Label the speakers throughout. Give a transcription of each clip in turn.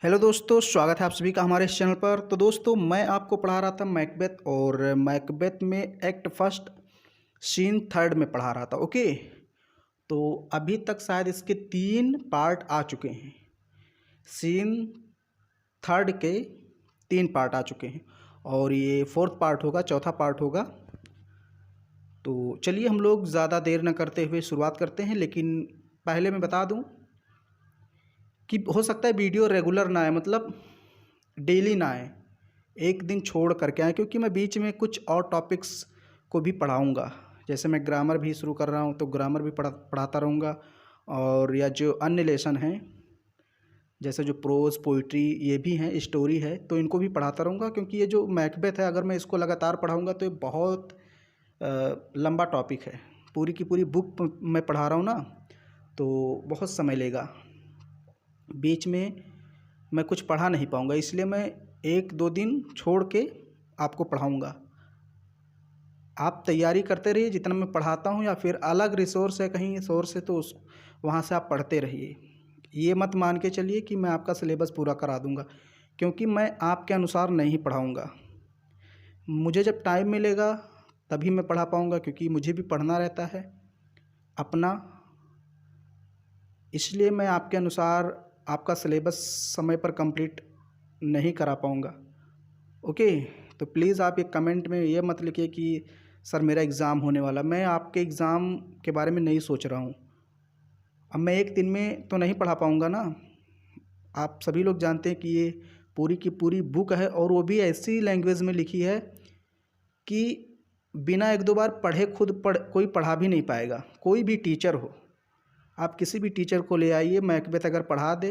Speaker 1: Hello दोस्तों, स्वागत है आप सभी का हमारे इस चैनल पर। तो दोस्तों, मैं आपको पढ़ा रहा था मैकबेथ, और मैकबेथ में एक्ट फर्स्ट सीन थर्ड में पढ़ा रहा था। ओके, तो अभी तक शायद इसके 3 पार्ट आ चुके हैं। सीन थर्ड के 3 पार्ट आ चुके हैं और ये 4th पार्ट होगा, चौथा पार्ट होगा। तो चलिए हम लोग ज़्यादा देर न करते हुए शुरुआत करते हैं। लेकिन पहले मैं बता दूं कि हो सकता है वीडियो रेगुलर ना आए, मतलब डेली ना आए, एक दिन छोड़ करके आए, क्योंकि मैं बीच में कुछ और टॉपिक्स को भी पढ़ाऊँगा। जैसे मैं ग्रामर भी शुरू कर रहा हूँ, तो ग्रामर भी पढ़ाता रहूँगा। और या जो अन्य लेसन हैं, जैसे जो प्रोज पोइट्री ये भी हैं, स्टोरी है, तो इनको भी पढ़ाता रहूँगा। क्योंकि ये जो मैकबेथ है, अगर मैं इसको लगातार पढ़ाऊँगा तो ये बहुत लंबा टॉपिक है। पूरी की पूरी बुक मैं पढ़ा रहा हूँ ना, तो बहुत समय लेगा, बीच में मैं कुछ पढ़ा नहीं पाऊँगा। इसलिए मैं 1-2 दिन छोड़ के आपको पढ़ाऊँगा। आप तैयारी करते रहिए जितना मैं पढ़ाता हूँ, या फिर अलग रिसोर्स है, कहीं सोर्स है, तो उस वहाँ से आप पढ़ते रहिए। ये मत मान के चलिए कि मैं आपका सिलेबस पूरा करा दूँगा, क्योंकि मैं आपके अनुसार नहीं पढ़ाऊँगा। मुझे जब टाइम मिलेगा तभी मैं पढ़ा पाऊँगा, क्योंकि मुझे भी पढ़ना रहता है अपना। इसलिए मैं आपके अनुसार आपका सिलेबस समय पर कंप्लीट नहीं करा पाऊँगा। ओके, तो प्लीज़ आप एक कमेंट में ये मत लिखिए कि सर मेरा एग्ज़ाम होने वाला। मैं आपके एग्ज़ाम के बारे में नहीं सोच रहा हूँ। अब मैं एक दिन में तो नहीं पढ़ा पाऊँगा ना। आप सभी लोग जानते हैं कि ये पूरी की पूरी बुक है, और वो भी ऐसी लैंग्वेज में लिखी है कि बिना 1-2 बार पढ़े कोई पढ़ा भी नहीं पाएगा। कोई भी टीचर हो, आप किसी भी टीचर को ले आइए, मैकबेथ अगर पढ़ा दे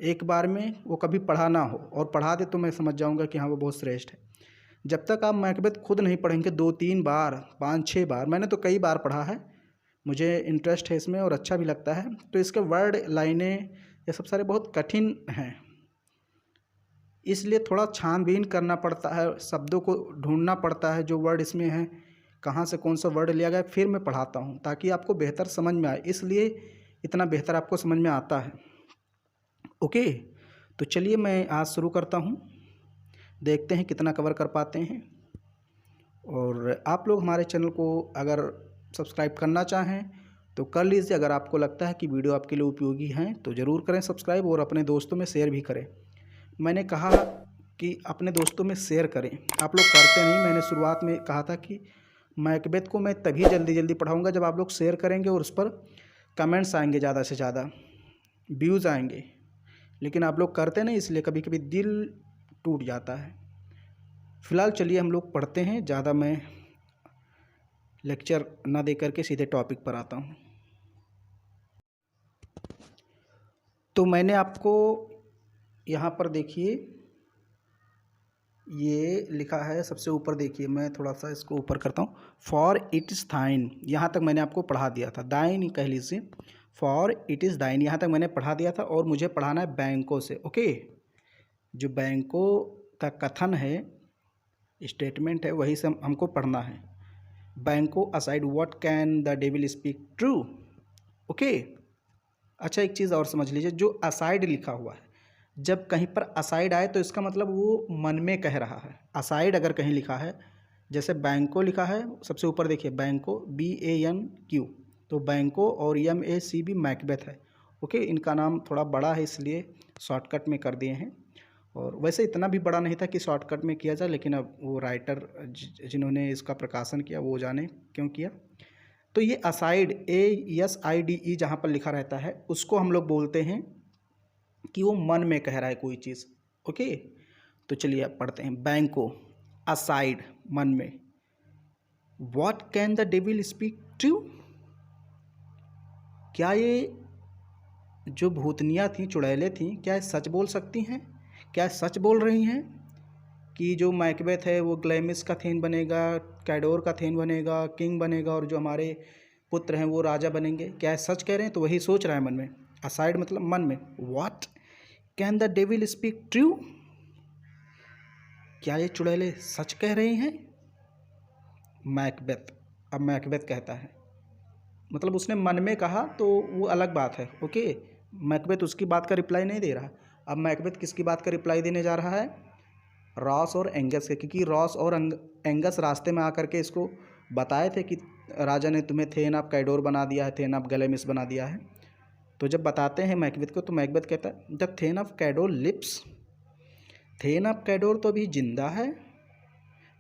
Speaker 1: एक बार में, वो कभी पढ़ा ना हो और पढ़ा दे, तो मैं समझ जाऊंगा कि हाँ वो बहुत श्रेष्ठ है। जब तक आप मैकबेथ खुद नहीं पढ़ेंगे 2-3 बार, 5-6 बार, मैंने तो कई बार पढ़ा है, मुझे इंटरेस्ट है इसमें और अच्छा भी लगता है। तो इसके वर्ड, लाइनें, ये सब सारे बहुत कठिन हैं, इसलिए थोड़ा छानबीन करना पड़ता है, शब्दों को ढूंढना पड़ता है जो वर्ड इसमें हैं, कहाँ से कौन सा वर्ड लिया गया, फिर मैं पढ़ाता हूँ ताकि आपको बेहतर समझ में आए। इसलिए इतना बेहतर आपको समझ में आता है। ओके, तो चलिए मैं आज शुरू करता हूँ, देखते हैं कितना कवर कर पाते हैं। और आप लोग हमारे चैनल को अगर सब्सक्राइब करना चाहें तो कर लीजिए। अगर आपको लगता है कि वीडियो आपके लिए उपयोगी हैं तो ज़रूर करें सब्सक्राइब, और अपने दोस्तों में शेयर भी करें। मैंने कहा कि अपने दोस्तों में शेयर करें, आप लोग करते नहीं। मैंने शुरुआत में कहा था कि मैकबेथ को मैं तभी जल्दी पढ़ाऊँगा जब आप लोग शेयर करेंगे और उस पर कमेंट्स आएंगे, ज़्यादा से ज़्यादा व्यूज़ आएंगे। लेकिन आप लोग करते नहीं, इसलिए कभी कभी दिल टूट जाता है। फ़िलहाल चलिए हम लोग पढ़ते हैं, ज़्यादा मैं लेक्चर ना दे करके सीधे टॉपिक पर आता हूँ। तो मैंने आपको यहाँ पर देखिए, ये लिखा है सबसे ऊपर, देखिए मैं थोड़ा सा इसको ऊपर करता हूँ। फॉर इट इज़ थाइन, यहाँ तक मैंने आपको पढ़ा दिया था। दाइन कह लीजिए, फॉर इट इज़ दाइन, यहाँ तक मैंने पढ़ा दिया था। और मुझे पढ़ाना है बैंकों से। ओके, जो बैंकों का कथन है, स्टेटमेंट है, वही से हमको पढ़ना है। बैंकों aside what can the devil speak true. Okay, अच्छा एक चीज़ और समझ लीजिए, जो असाइड लिखा हुआ है, जब कहीं पर असाइड आए तो इसका मतलब वो मन में कह रहा है। असाइड अगर कहीं लिखा है, जैसे बैंको लिखा है सबसे ऊपर देखिए, बैंको BANQ, तो बैंको और MACB मैकबेथ है। ओके, इनका नाम थोड़ा बड़ा है इसलिए शॉर्टकट में कर दिए हैं, और वैसे इतना भी बड़ा नहीं था कि शॉर्टकट में किया जाए, लेकिन अब वो राइटर जिन्होंने इसका प्रकाशन किया वो जाने क्यों किया। तो ये असाइड, ASIDE जहाँ पर लिखा रहता है, उसको हम लोग बोलते हैं कि वो मन में कह रहा है कोई चीज़। ओके, तो चलिए अब पढ़ते हैं। बैंको असाइड, मन में। What can the devil speak true, क्या ये जो भूतनियाँ थीं, चुड़ैलें थीं, क्या ये सच बोल सकती हैं? क्या सच बोल रही हैं कि जो मैकबेथ है वो ग्लैमिस का थेन बनेगा, कैडोर का थेन बनेगा, किंग बनेगा, और जो हमारे पुत्र हैं वो राजा बनेंगे? क्या सच कह रहे हैं? तो वही सोच रहा है मन में। असाइड मतलब मन में। What can the devil speak true, क्या ये चुड़ैले सच कह रही हैं? मैकबेथ, अब मैकबेथ कहता है, मतलब उसने मन में कहा तो वो अलग बात है। ओके, मैकबेथ उसकी बात का रिप्लाई नहीं दे रहा। अब मैकबेथ किसकी बात का रिप्लाई देने जा रहा है? रॉस और एंगस के, क्योंकि रॉस और एंगस रास्ते में आकर के इसको बताए थे कि राजा ने तुम्हें थेन ऑफ कैडोर बना दिया है, थेन ऑफ गलेमिस बना दिया है। तो जब बताते हैं मैकबेथ को, तो मैकबेथ कहता है the thane of Cawdor lives, thane of Cawdor तो अभी जिंदा है।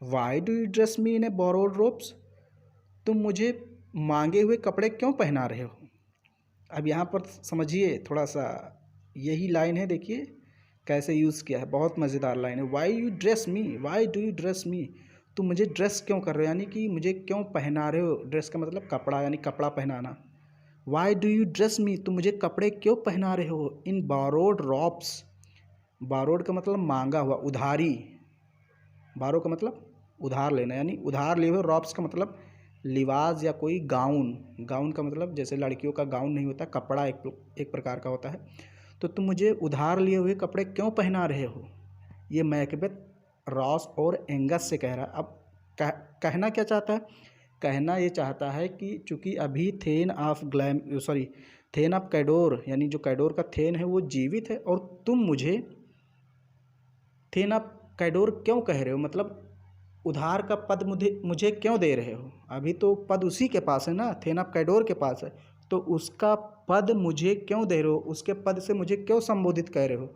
Speaker 1: Why do you dress me in a borrowed robes, तुम मुझे मांगे हुए कपड़े क्यों पहना रहे हो? अब यहाँ पर समझिए थोड़ा सा, यही लाइन है, देखिए कैसे यूज़ किया है, बहुत मज़ेदार लाइन है। Why you dress me, why do you dress me, तुम मुझे ड्रेस क्यों कर रहे हो, यानी कि मुझे क्यों पहना रहे हो। ड्रेस का मतलब कपड़ा, यानी कपड़ा पहनाना। Y do you dress me, तुम मुझे कपड़े क्यों पहना रहे हो। इन बारोड रॉब्स, बारोड का मतलब मांगा हुआ, उधारी। बारो का मतलब उधार लेना, यानी उधार लिए हुए। रॉब्स का मतलब लिबास या कोई गाउन, गाउन का मतलब जैसे लड़कियों का गाउन नहीं होता, कपड़ा एक प्रकार का होता है। तो तुम मुझे उधार लिए हुए कपड़े क्यों पहना रहे हो। ये मैकबेथ रॉस और एंगस से कह रहा है। अब कहना क्या चाहता है? कहना ये चाहता है कि चूँकि अभी थेन ऑफ कैडोर, यानी जो कैडोर का थेन है वो जीवित है, और तुम मुझे थेन ऑफ कैडोर क्यों कह रहे हो, मतलब उधार का पद मुझे क्यों दे रहे हो। अभी तो पद उसी के पास है ना, थेन ऑफ कैडोर के पास है, तो उसका पद मुझे क्यों दे रहे हो, उसके पद से मुझे क्यों संबोधित कह रहे हो,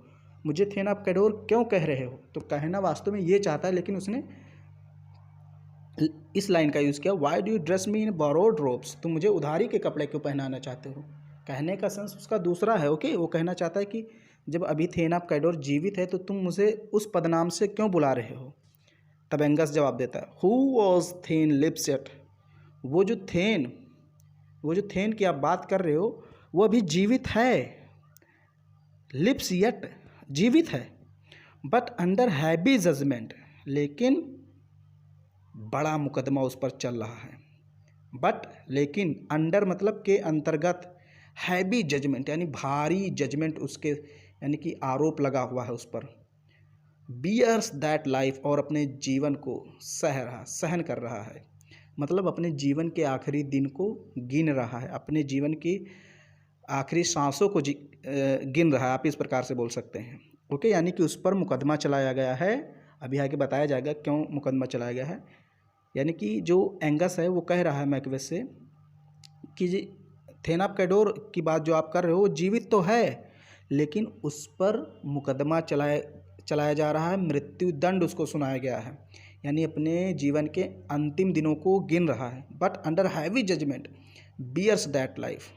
Speaker 1: मुझे थेन ऑफ कैडोर क्यों कह रहे हो। तो कहना वास्तव में ये चाहता है, लेकिन उसने इस लाइन का यूज़ किया, Y do you dress me in borrowed robes, तुम मुझे उधारी के कपड़े क्यों पहनाना चाहते हो। कहने का सेंस उसका दूसरा है। ओके, वो कहना चाहता है कि जब अभी थेन ऑफ कैडोर जीवित है तो तुम मुझे उस पदनाम से क्यों बुला रहे हो। तब एंगस जवाब देता है, हु वॉज थेन लिप्सेट, वो जो थेन की आप बात कर रहे हो वो अभी जीवित है, लिप्स येट जीवित है, बट अंडर हैवी जजमेंट, लेकिन बड़ा मुकदमा उस पर चल रहा है। बट लेकिन, अंडर मतलब के अंतर्गत, हैवी जजमेंट यानी भारी जजमेंट उसके, यानी कि आरोप लगा हुआ है उस पर। बियर्स दैट लाइफ, और अपने जीवन को सहन कर रहा है, मतलब अपने जीवन के आखिरी दिन को गिन रहा है, अपने जीवन की आखिरी सांसों को गिन रहा है, आप इस प्रकार से बोल सकते हैं। ओके, यानी कि उस पर मुकदमा चलाया गया है। अभी आगे बताया जाएगा क्यों मुकदमा चलाया गया है। यानी कि जो एंगस है वो कह रहा है मैकबेथ से कि थेन ऑफ कैडोर की बात जो आप कर रहे हो वो जीवित तो है, लेकिन उस पर मुकदमा चलाया जा रहा है, मृत्यु दंड उसको सुनाया गया है, यानी अपने जीवन के अंतिम दिनों को गिन रहा है। But under heavy judgment bears that life,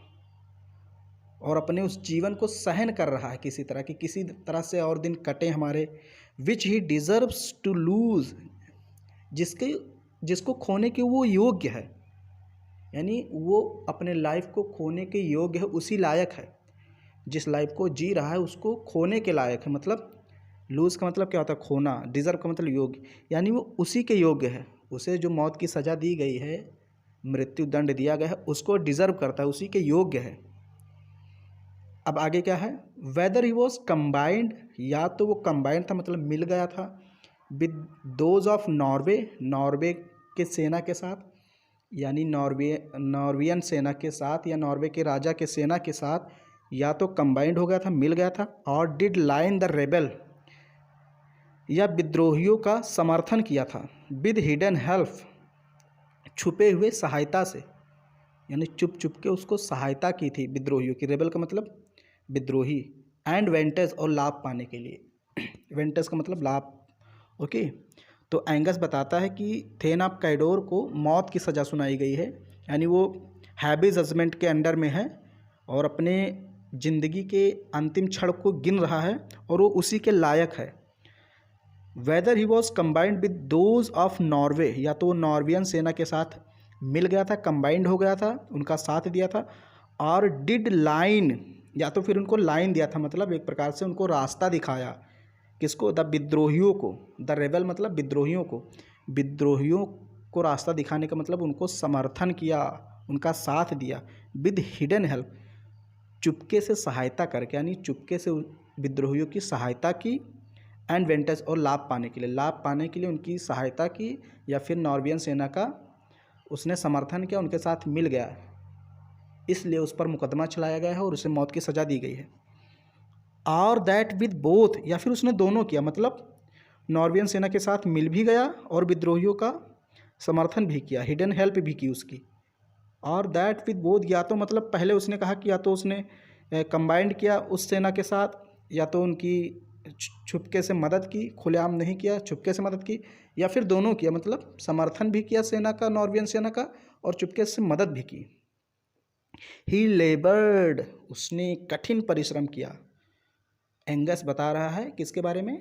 Speaker 1: और अपने उस जीवन को सहन कर रहा है किसी तरह से और दिन कटे हमारे। विच ही डिजर्व्स टू लूज, जिसको खोने के वो योग्य है, यानी वो अपने लाइफ को खोने के योग्य है, उसी लायक है। जिस लाइफ को जी रहा है उसको खोने के लायक है, मतलब लूज़ का मतलब क्या होता है, खोना। डिज़र्व का मतलब योग्य, यानी वो उसी के योग्य है। उसे जो मौत की सज़ा दी गई है, मृत्यु दंड दिया गया है, उसको डिज़र्व करता है, उसी के योग्य है। अब आगे क्या है, वेदर ही वॉज कंबाइंड, या तो वो कंबाइंड था मतलब मिल गया था, विद दोज ऑफ नॉर्वे के सेना के साथ, यानी नॉर्वियन सेना के साथ या नॉर्वे के राजा के सेना के साथ, या तो कंबाइंड हो गया था, मिल गया था। और डिड लाइन द रेबल, या विद्रोहियों का समर्थन किया था, विद हिडन हेल्प, छुपे हुए सहायता से, यानी छुप के उसको सहायता की थी विद्रोहियों की। रेबल का मतलब विद्रोही। एंड वेंटेज, और लाभ पाने के लिए। वेंटेज का मतलब लाभ। ओके, तो एंगस बताता है कि थेन ऑफ कैडोर को मौत की सज़ा सुनाई गई है, यानी वो हैवी जजमेंट के अंडर में है और अपने ज़िंदगी के अंतिम क्षण को गिन रहा है, और वो उसी के लायक है। Weather he was combined with those of Norway, या तो नॉर्वियन सेना के साथ मिल गया था, कंबाइंड हो गया था, उनका साथ दिया था। और डिड लाइन, या तो फिर उनको लाइन दिया था, मतलब एक प्रकार से उनको रास्ता दिखाया। किसको? द विद्रोहियों को। द रेबल मतलब विद्रोहियों को। विद्रोहियों को रास्ता दिखाने का मतलब उनको समर्थन किया, उनका साथ दिया। विद हिडन हेल्प, चुपके से सहायता करके, यानी चुपके से विद्रोहियों की सहायता की। एंड वेंटेज, और लाभ पाने के लिए उनकी सहायता की, या फिर नॉर्वियन सेना का उसने समर्थन किया, उनके साथ मिल गया, इसलिए उस पर मुकदमा चलाया गया है और उसे मौत की सज़ा दी गई है। और दैट विद बोथ, या फिर उसने दोनों किया, मतलब नॉर्वेजियन सेना के साथ मिल भी गया और विद्रोहियों का समर्थन भी किया, हिडन हेल्प भी की उसकी। और दैट विद बोथ, या तो मतलब पहले उसने कहा कि या तो उसने कंबाइंड किया उस सेना के साथ, या तो उनकी छुपके से मदद की, खुलेआम नहीं किया, छुपके से मदद की, या फिर दोनों किया, मतलब समर्थन भी किया सेना का, नॉर्वेजियन सेना का, और चुपके से मदद भी की। ही लेबर्ड, उसने कठिन परिश्रम किया। एंगस बता रहा है किसके बारे में?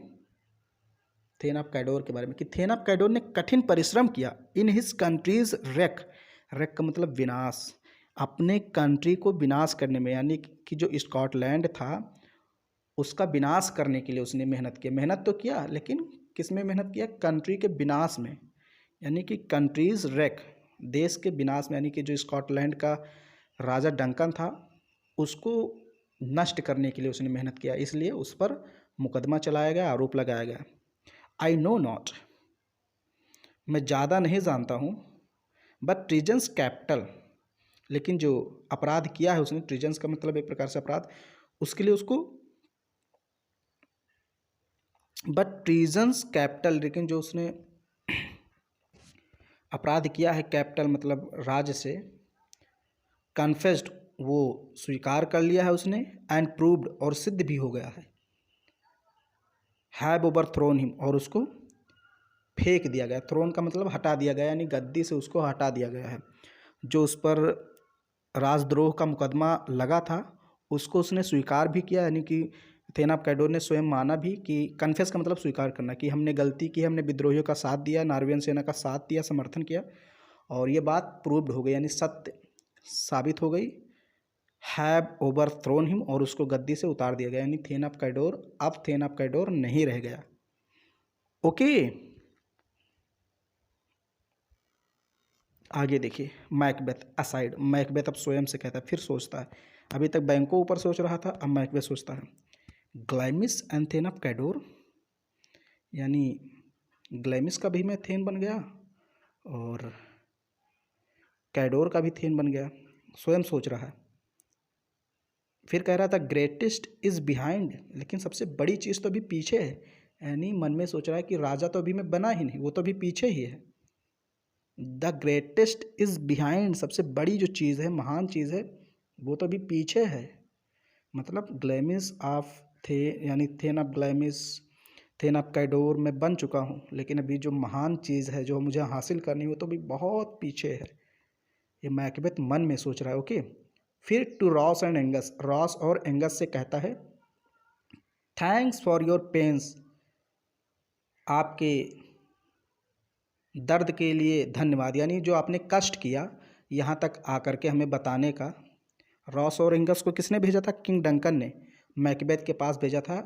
Speaker 1: थेन ऑफ कैडोर के बारे में, कि थेन ऑफ कैडोर ने कठिन परिश्रम किया in his country's wreck, wreck का मतलब विनाश, अपने कंट्री को विनाश करने में, यानी कि जो स्कॉटलैंड था उसका विनाश करने के लिए उसने मेहनत की। मेहनत तो किया, लेकिन किस में मेहनत किया? कंट्री के विनाश में, यानी कि कंट्रीज रेक, देश के विनाश में, यानी कि जो स्कॉटलैंड का राजा डंकन था उसको नष्ट करने के लिए उसने मेहनत किया, इसलिए उस पर मुकदमा चलाया गया, आरोप लगाया गया। आई नो नॉट, मैं ज़्यादा नहीं जानता हूँ, बट ट्रीजन्स कैपिटल, लेकिन जो अपराध किया है उसने, ट्रीजन्स का मतलब एक प्रकार से अपराध, उसके लिए उसको, बट ट्रीजन्स कैपिटल, लेकिन जो उसने अपराध किया है, कैपिटल मतलब राज्य से, कन्फेस्ड, वो स्वीकार कर लिया है उसने, एंड प्रूव्ड, और सिद्ध भी हो गया है, हैव ओवर थ्रोन हिम, और उसको फेंक दिया गया, थ्रोन का मतलब हटा दिया गया, यानी गद्दी से उसको हटा दिया गया है। जो उस पर राजद्रोह का मुकदमा लगा था उसको उसने स्वीकार भी किया, यानी कि थेन ऑफ कैडोर ने स्वयं माना भी, कि कन्फेस का मतलब स्वीकार करना, कि हमने गलती की, हमने विद्रोहियों का साथ दिया, नॉर्वेजियन सेना का साथ दिया, समर्थन किया, और ये बात प्रूव्ड हो गई, यानी सत्य साबित हो गई। हैव ओवर थ्रोन हिम, और उसको गद्दी से उतार दिया गया, यानी थेन ऑफ कैडोर अब थेन ऑफ कैडोर नहीं रह गया। ओके, आगे देखिए, मैकबेथ असाइड, मैकबेथ अब स्वयं से कहता है, फिर सोचता है, अभी तक बैंको ऊपर सोच रहा था, अब मैकबेथ सोचता है, ग्लाइमिस एंड थेन ऑफ कैडोर, यानी ग्लाइमिस का भी मैं थेन बन गया और कैडोर का भी थेन बन गया, स्वयं सोच रहा है। फिर कह रहा था ग्रेटेस्ट इज़ बिहाइंड, लेकिन सबसे बड़ी चीज़ तो अभी पीछे है, यानी मन में सोच रहा है कि राजा तो अभी मैं बना ही नहीं, वो तो अभी पीछे ही है। द ग्रेटेस्ट इज़ बिहाइंड, सबसे बड़ी जो चीज़ है, महान चीज़ है, वो तो अभी पीछे है, मतलब ग्लैमिस ऑफ थे, यानी थेन ऑफ ग्लैमिस, थेन ऑफ कैडोर मैं बन चुका हूँ, लेकिन अभी जो महान चीज़ है जो मुझे हासिल करनी है वो तो अभी बहुत पीछे है, ये मैकबेथ मन में सोच रहा है। ओके, फिर to Ross and Angus, Ross और एंगस से कहता है, थैंक्स फॉर योर पेंस, आपके दर्द के लिए धन्यवाद, यानी जो आपने कष्ट किया यहाँ तक आकर के हमें बताने का। रॉस और एंगस को किसने भेजा था? किंग डंकन ने मैकबेथ के पास भेजा था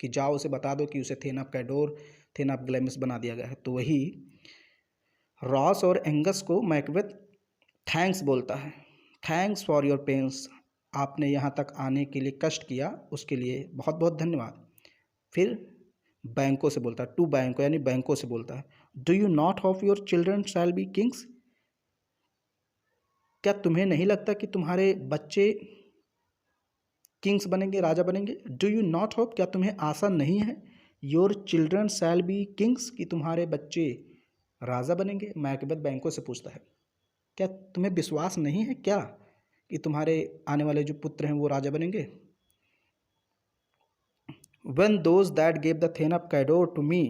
Speaker 1: कि जाओ उसे बता दो कि उसे then of Cawdor, thane of ग्लैमिस बना दिया गया है। तो वही रॉस और एंगस को मैकबेथ थैंक्स बोलता है, थैंक्स फॉर योर पेंस, आपने यहाँ तक आने के लिए कष्ट किया उसके लिए बहुत बहुत धन्यवाद। फिर बैंकों से बोलता है, टू बैंको, यानी बैंकों से बोलता है, do you not hope your children shall be Kings, क्या तुम्हें नहीं लगता कि तुम्हारे बच्चे किंग्स बनेंगे, राजा बनेंगे? डू यू नॉट होप, क्या तुम्हें आशा नहीं है? Your children shall be Kings, कि तुम्हारे बच्चे राजा बनेंगे। मैकबेथ बैंकों से पूछता है, क्या तुम्हें विश्वास नहीं है क्या कि तुम्हारे आने वाले जो पुत्र हैं वो राजा बनेंगे? When those that gave the thane of Cador to me,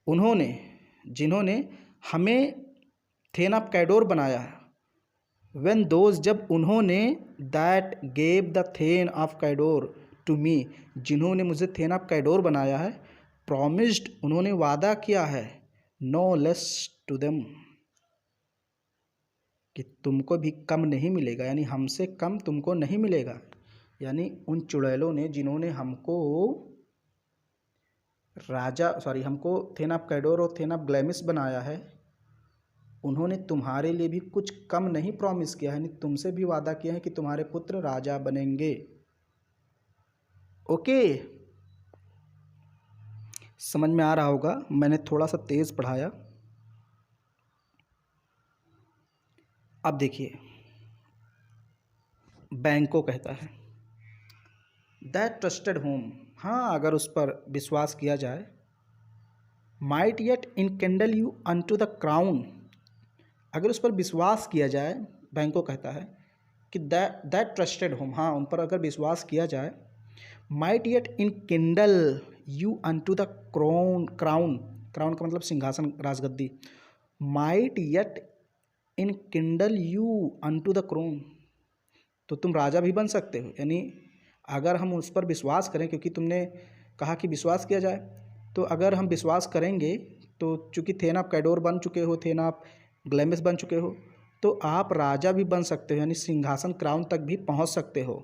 Speaker 1: उन्होंने, जिन्होंने हमें थेन ऑफ कैडोर बनाया है, when those, जब उन्होंने, that gave the thane of Cawdor to me, जिन्होंने मुझे थेन ऑफ कैडोर बनाया है, promised, उन्होंने वादा किया है, no less to them, कि तुमको भी कम नहीं मिलेगा, यानी हमसे कम तुमको नहीं मिलेगा, यानी उन चुड़ैलों ने जिन्होंने हमको राजा, सॉरी, हमको थेन ऑफ कैडोर और थेन ऑफ ग्लैमिस बनाया है, उन्होंने तुम्हारे लिए भी कुछ कम नहीं प्रॉमिस किया है, यानी तुमसे भी वादा किया है कि तुम्हारे पुत्र राजा बनेंगे। ओके, समझ में आ रहा होगा, मैंने थोड़ा सा तेज पढ़ाया। अब देखिए, बैंको कहता है, दैट ट्रस्टेड होम, हाँ अगर उस पर विश्वास किया जाए। Might yet enkindle you unto the crown, अगर उस पर विश्वास किया जाए, बैंको कहता है कि दैट ट्रस्टेड होम, हाँ उन पर अगर विश्वास किया जाए। Might yet enkindle you unto the crown, crown crown का मतलब सिंहासन, राजगद्दी। Might yet enkindle you unto the crown, तो तुम राजा भी बन सकते हो। यानी अगर हम उस पर विश्वास करें, क्योंकि तुमने कहा कि विश्वास किया जाए, तो अगर हम विश्वास करेंगे तो चूँकि थेन आप कैडोर बन चुके हो, थेन आप ग्लैमिस बन चुके हो, तो आप राजा भी बन सकते हो, यानी सिंहासन क्राउन तक भी पहुंच सकते हो।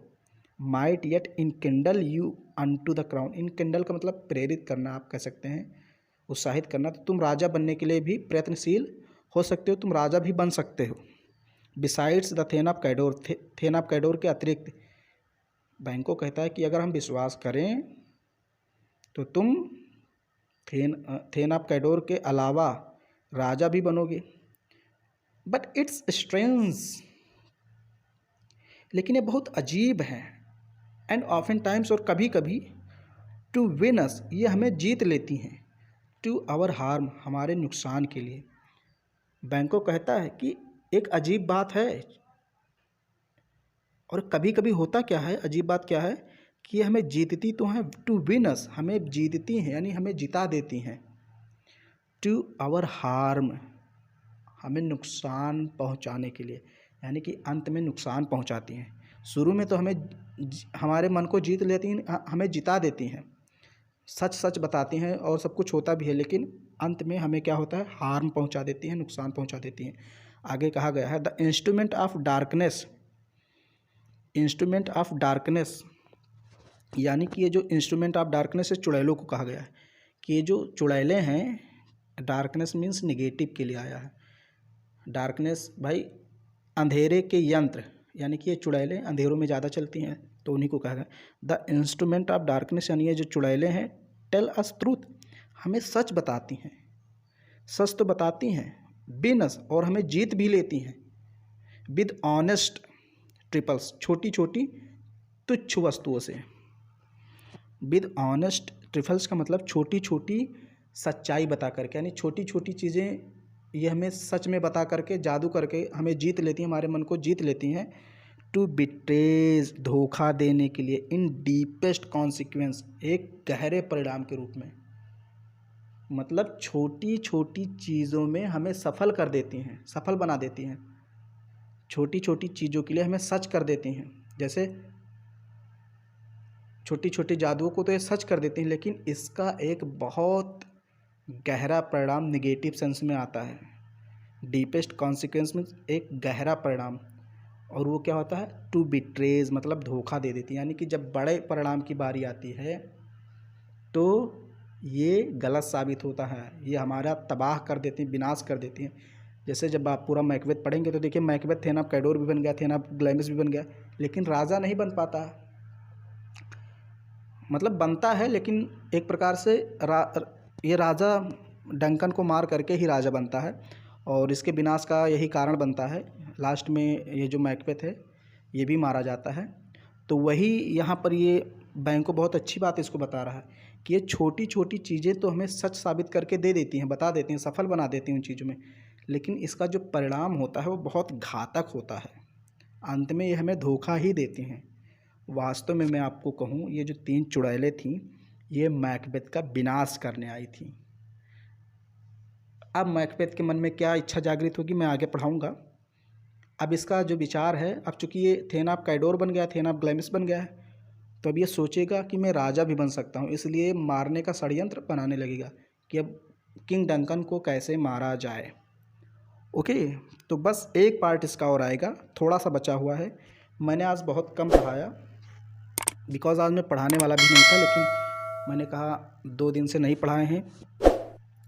Speaker 1: Might yet enkindle you unto the crown, enkindle का मतलब प्रेरित करना, आप कह सकते हैं उत्साहित करना। तो तुम राजा बनने के लिए भी प्रयत्नशील हो सकते हो, तुम राजा भी बन सकते हो। Besides the thane of Cawdor, thane of Cawdor के अतिरिक्त बैंको कहता है कि अगर हम विश्वास करें तो तुम थेन ऑफ कैडोर के अलावा राजा भी बनोगे। बट इट्स स्ट्रेंज, लेकिन ये बहुत अजीब है। एंड ऑफन टाइम्स, और कभी कभी, टू विन अस, ये हमें जीत लेती हैं। टू आवर हार्म, हमारे नुकसान के लिए। बैंको कहता है कि एक अजीब बात है, और कभी कभी होता क्या है, अजीब बात क्या है कि ये हमें जीतती तो हैं, टू विन अस, हमें जीतती हैं यानी हमें जिता देती हैं। टू आवर हार्म, हमें नुकसान पहुंचाने के लिए, यानी कि अंत में नुकसान पहुंचाती हैं। शुरू में तो हमें हमारे मन को जीत लेती हैं, हमें जिता देती हैं, सच सच बताती हैं और सब कुछ होता भी है, लेकिन अंत में हमें क्या होता है, हार्म पहुंचा देती हैं, नुकसान पहुंचा देती हैं। आगे कहा गया है the instrument of darkness, instrument of darkness, यानी कि ये जो इंस्ट्रूमेंट ऑफ डार्कनेस है, चुड़ैलों को कहा गया है कि ये जो चुड़ैलें हैं, डार्कनेस मीन्स निगेटिव के लिए आया है। डार्कनेस भाई अंधेरे के यंत्र, यानी कि ये चुड़ैलें अंधेरों में ज़्यादा चलती हैं, तो उन्हीं को कहा गया द इंस्ट्रूमेंट ऑफ डार्कनेस, यानी ये जो चुड़ैलें हैं, टेल अस ट्रूथ, हमें सच बताती हैं, सच तो बताती हैं, बिनस, और हमें जीत भी लेती हैं, विद ऑनेस्ट ट्रिपल्स, छोटी छोटी तुच्छ वस्तुओं से। विद ऑनेस्ट ट्रिफल्स का मतलब छोटी छोटी सच्चाई बता करके, यानी छोटी छोटी चीज़ें ये हमें सच में बता करके, जादू करके हमें जीत लेती हैं, हमारे मन को जीत लेती हैं। टू बिट्रेज, धोखा देने के लिए। इन डीपेस्ट कॉन्सिक्वेंस, एक गहरे परिणाम के रूप में, मतलब छोटी छोटी चीज़ों में हमें सफल कर देती हैं, सफल बना देती हैं। छोटी छोटी चीज़ों के लिए हमें सच कर देती हैं, जैसे छोटी छोटी जादुओं को तो ये सच कर देती हैं, लेकिन इसका एक बहुत गहरा परिणाम निगेटिव सेंस में आता है। डीपेस्ट कॉन्सिक्वेंस में एक गहरा परिणाम, और वो क्या होता है, टू बिट्रेज, मतलब धोखा दे देती है। यानी कि जब बड़े परिणाम की बारी आती है तो ये गलत साबित होता है, ये हमारा तबाह कर देती हैं, विनाश कर देती हैं। जैसे जब आप पूरा मैकबेथ पढ़ेंगे तो देखिए, मैकबेथ थेन ऑफ कैडोर भी बन गया, थेन ऑफ ग्लैमिस भी बन गया, लेकिन राजा नहीं बन पाता। मतलब बनता है, लेकिन एक प्रकार से ये राजा डंकन को मार करके ही राजा बनता है, और इसके विनाश का यही कारण बनता है। लास्ट में ये जो मैकबेथ है ये भी मारा जाता है। तो वही यहाँ पर ये बैंको बहुत अच्छी बात इसको बता रहा है कि ये छोटी छोटी चीज़ें तो हमें सच साबित करके दे देती हैं, बता देती हैं, सफल बना देती हैं उन चीज़ों में, लेकिन इसका जो परिणाम होता है वो बहुत घातक होता है। अंत में ये हमें धोखा ही देती हैं। वास्तव में मैं आपको कहूँ, ये जो 3 चुड़ैलें थीं, ये मैकबेथ का विनाश करने आई थी। अब मैकबेथ के मन में क्या इच्छा जागृत होगी, मैं आगे पढ़ाऊँगा। अब इसका जो विचार है, अब चूँकि ये थेन ऑफ कैडोर बन गया, थेन ऑफ ग्लैमिस बन गया है, तो अब ये सोचेगा कि मैं राजा भी बन सकता हूँ, इसलिए मारने का षड्यंत्र बनाने लगेगा कि अब किंग डंकन को कैसे मारा जाए। ओके, तो बस एक पार्ट इसका और आएगा, थोड़ा सा बचा हुआ है। मैंने आज बहुत कम पढ़ाया, बिकॉज़ आज मैं पढ़ाने वाला भी नहीं था, लेकिन मैंने कहा 2 दिन से नहीं पढ़ाए हैं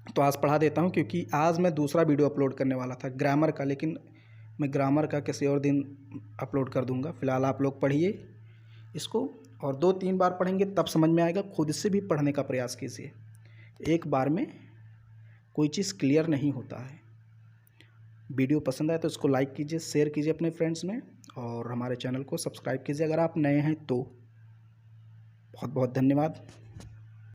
Speaker 1: तो आज पढ़ा देता हूँ, क्योंकि आज मैं दूसरा वीडियो अपलोड करने वाला था ग्रामर का, लेकिन मैं ग्रामर का किसी और दिन अपलोड कर दूँगा। फ़िलहाल आप लोग पढ़िए इसको, और 2-3 बार पढ़ेंगे तब समझ में आएगा। खुद से भी पढ़ने का प्रयास कीजिए, एक बार में कोई चीज़ क्लियर नहीं होता है। वीडियो पसंद आए तो इसको लाइक कीजिए, शेयर कीजिए अपने फ्रेंड्स में, और हमारे चैनल को सब्सक्राइब कीजिए अगर आप नए हैं तो। बहुत बहुत धन्यवाद।